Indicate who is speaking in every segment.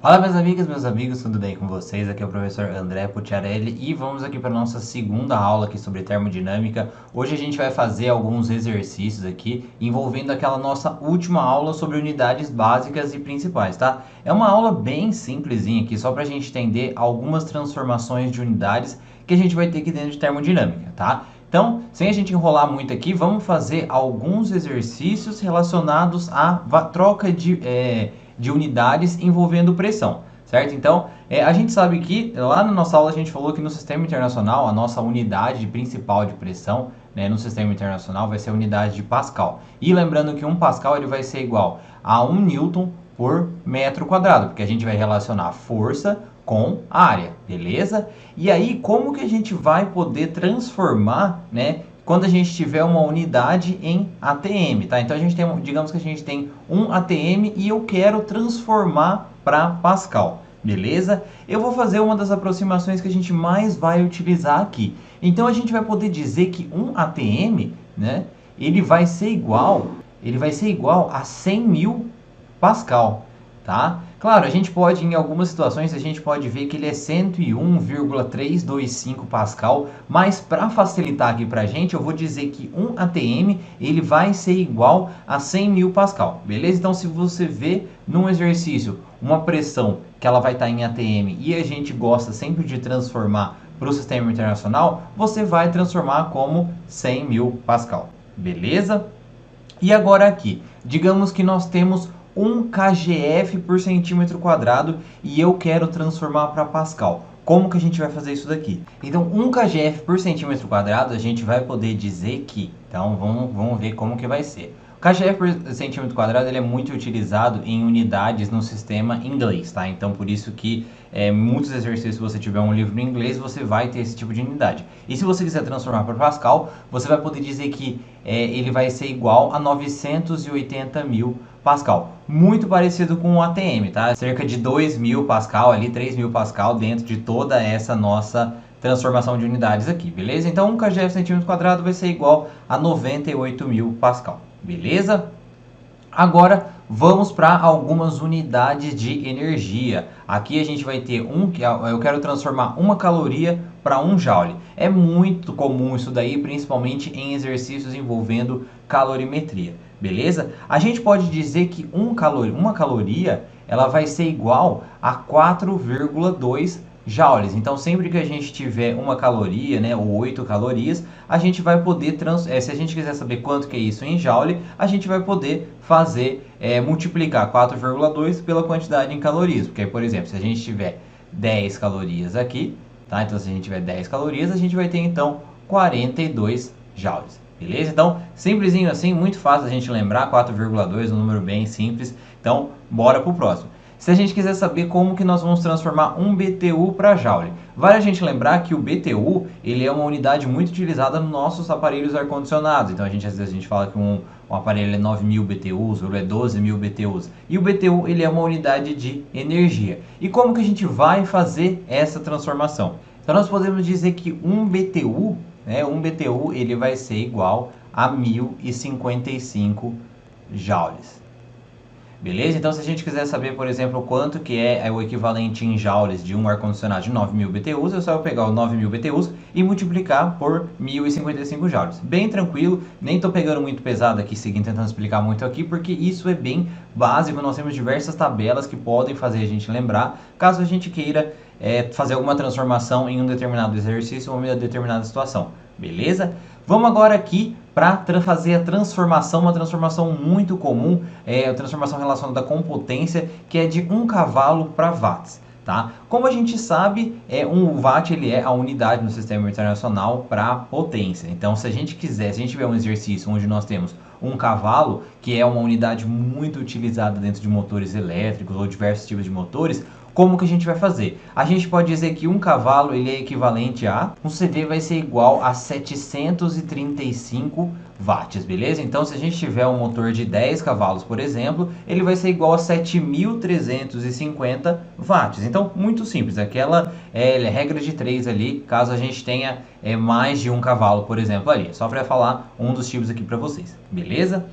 Speaker 1: Fala meus amigos, tudo bem com vocês? Aqui é o professor André Pucciarelli e vamos aqui para a nossa segunda aula aqui sobre termodinâmica. Hoje a gente vai fazer alguns exercícios aqui envolvendo aquela nossa última aula sobre unidades básicas e principais, tá? É uma aula bem simplesinha aqui, só para a gente entender algumas transformações de unidades que a gente vai ter aqui dentro de termodinâmica, tá? Então, sem a gente enrolar muito aqui, vamos fazer alguns exercícios relacionados à troca de unidades envolvendo pressão, certo? Então, a gente sabe que lá na nossa aula a gente falou que no sistema internacional a nossa unidade principal de pressão, né, no sistema internacional vai ser a unidade de Pascal. E lembrando que 1 Pascal ele vai ser igual a 1 Newton por metro quadrado, porque a gente vai relacionar força com área, beleza? E aí, como que a gente vai poder transformar, né, quando a gente tiver uma unidade em ATM, tá? Então a gente tem, digamos que a gente tem um ATM e eu quero transformar para Pascal, beleza? Eu vou fazer uma das aproximações que a gente mais vai utilizar aqui. Então a gente vai poder dizer que um ATM, né, ele vai ser igual a 100 mil Pascal, tá? Claro, a gente pode, em algumas situações, a gente pode ver que ele é 101,325 Pascal, mas para facilitar aqui para a gente, eu vou dizer que um ATM ele vai ser igual a 100 mil Pascal, beleza? Então, se você vê num exercício uma pressão que ela vai estar em ATM e a gente gosta sempre de transformar para o sistema internacional, você vai transformar como 100 mil Pascal, beleza? E agora aqui, digamos que nós temos 1 kgf por centímetro quadrado e eu quero transformar para Pascal. Como que a gente vai fazer isso daqui? Então, 1 kgf por centímetro quadrado, a gente vai poder dizer que... Então, vamos ver como que vai ser. O kgf por centímetro quadrado ele é muito utilizado em unidades no sistema inglês, tá? Então, por isso que muitos exercícios, se você tiver um livro em inglês, você vai ter esse tipo de unidade. E se você quiser transformar para Pascal, você vai poder dizer que ele vai ser igual a 980 mil Pascal. Muito parecido com o ATM, tá? Cerca de 2.000 Pascal, ali 3.000 Pascal dentro de toda essa nossa transformação de unidades aqui, beleza? Então, 1 kgf centímetro quadrado vai ser igual a 98 mil Pascal, beleza? Agora, vamos para algumas unidades de energia. Aqui a gente vai ter eu quero transformar uma caloria para 1 joule. É muito comum isso daí, principalmente em exercícios envolvendo calorimetria, beleza? A gente pode dizer que uma caloria ela vai ser igual a 4,2 joules. Então, sempre que a gente tiver uma caloria, né, ou 8 calorias, a gente vai poder, se a gente quiser saber quanto que é isso em joule, a gente vai poder fazer, multiplicar 4,2 pela quantidade em calorias. Porque, por exemplo, se a gente tiver 10 calorias aqui, tá? Então, se a gente tiver 10 calorias, a gente vai ter, então, 42 joules. Beleza? Então, simplesinho assim, muito fácil a gente lembrar, 4,2, um número bem simples. Então, bora pro próximo. Se a gente quiser saber como que nós vamos transformar um BTU para joule, vale a gente lembrar que o BTU ele é uma unidade muito utilizada nos nossos aparelhos ar-condicionados. Então, às vezes a gente fala que um aparelho é 9.000 BTUs ou é 12.000 BTUs. E o BTU ele é uma unidade de energia. E como que a gente vai fazer essa transformação? Então, nós podemos dizer que um BTU ele vai ser igual a 1.055 joules. Beleza? Então, se a gente quiser saber, por exemplo, quanto que é o equivalente em joules de um ar-condicionado de 9.000 BTUs, eu só vou pegar os 9.000 BTUs e multiplicar por 1.055 joules. Bem tranquilo, nem estou pegando muito pesado aqui, tentando explicar muito aqui, porque isso é bem básico. Nós temos diversas tabelas que podem fazer a gente lembrar, caso a gente queira fazer alguma transformação em um determinado exercício ou uma determinada situação. Beleza? Vamos agora aqui para fazer a transformação, uma transformação muito comum, a transformação relacionada com potência, que é de 1 cavalo para watts. Tá? Como a gente sabe, um watt ele é a unidade no sistema internacional para potência. Então, se a gente tiver um exercício onde nós temos 1 cavalo, que é uma unidade muito utilizada dentro de motores elétricos ou diversos tipos de motores, como que a gente vai fazer? A gente pode dizer que 1 cavalo ele é equivalente a... Um CV vai ser igual a 735 watts, beleza? Então, se a gente tiver um motor de 10 cavalos, por exemplo, ele vai ser igual a 7.350 watts. Então, muito simples. Aquela regra de 3 ali, caso a gente tenha mais de 1 cavalo, por exemplo, ali. Só para falar um dos tipos aqui para vocês, beleza?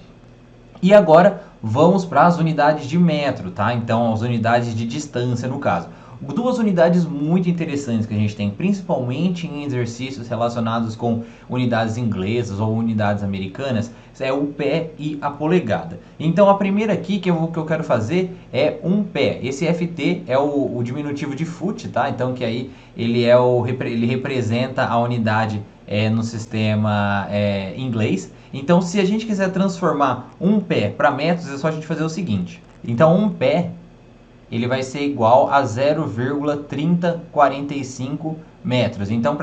Speaker 1: E agora vamos para as unidades de metro, tá? Então, as unidades de distância no caso. Duas unidades muito interessantes que a gente tem, principalmente em exercícios relacionados com unidades inglesas ou unidades americanas, é o pé e a polegada. Então, a primeira aqui que eu quero fazer é um pé. Esse FT é o diminutivo de foot, tá? Então, que aí ele representa a unidade no sistema inglês. Então, se a gente quiser transformar um pé para metros, é só a gente fazer o seguinte. Então, um pé ele vai ser igual a 0,3045 metros. Então,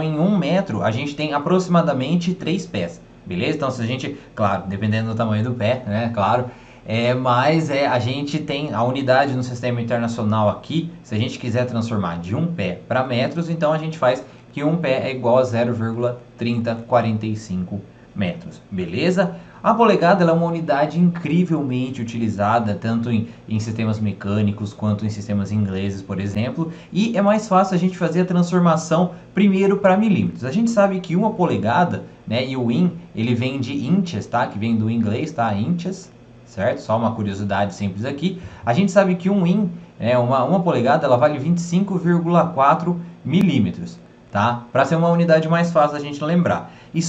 Speaker 1: em 1 metro, a gente tem aproximadamente 3 pés. Beleza? Então, se a gente, claro, dependendo do tamanho do pé, né? Claro. A gente tem a unidade no sistema internacional aqui. Se a gente quiser transformar de um pé para metros, então a gente faz que um pé é igual a 0,3045 metros. Beleza? A polegada ela é uma unidade incrivelmente utilizada tanto em sistemas mecânicos quanto em sistemas ingleses, por exemplo, e é mais fácil a gente fazer a transformação primeiro para milímetros. A gente sabe que uma polegada, né, e o in, ele vem de inches, tá? Que vem do inglês, tá? Inches, certo? Só uma curiosidade simples aqui. A gente sabe que um in, uma polegada, ela vale 25,4 milímetros, tá? Para ser uma unidade mais fácil da gente lembrar. E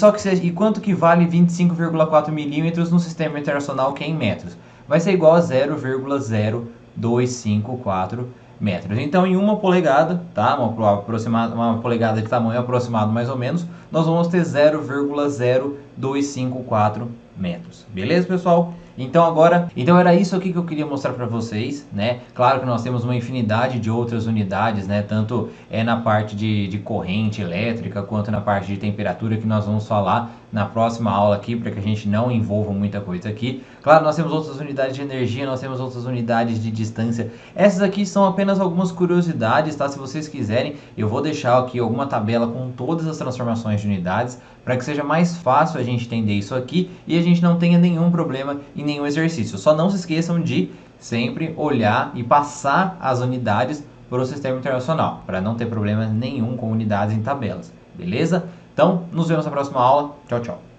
Speaker 1: quanto que vale 25,4 milímetros no sistema internacional que é em metros? Vai ser igual a 0,0254 metros. Então, em uma polegada, tá? Uma polegada de tamanho aproximado mais ou menos, nós vamos ter 0,0254 metros. Beleza, pessoal? Então era isso aqui que eu queria mostrar para vocês, né? Claro que nós temos uma infinidade de outras unidades, né? Tanto na parte de corrente elétrica quanto na parte de temperatura que nós vamos falar na próxima aula aqui, para que a gente não envolva muita coisa aqui. Claro, nós temos outras unidades de energia, nós temos outras unidades de distância. Essas aqui são apenas algumas curiosidades, tá? Se vocês quiserem, eu vou deixar aqui alguma tabela com todas as transformações de unidades, para que seja mais fácil a gente entender isso aqui e a gente não tenha nenhum problema em nenhum exercício. Só não se esqueçam de sempre olhar e passar as unidades para o sistema internacional, para não ter problema nenhum com unidades em tabelas, beleza? Então, nos vemos na próxima aula. Tchau, tchau.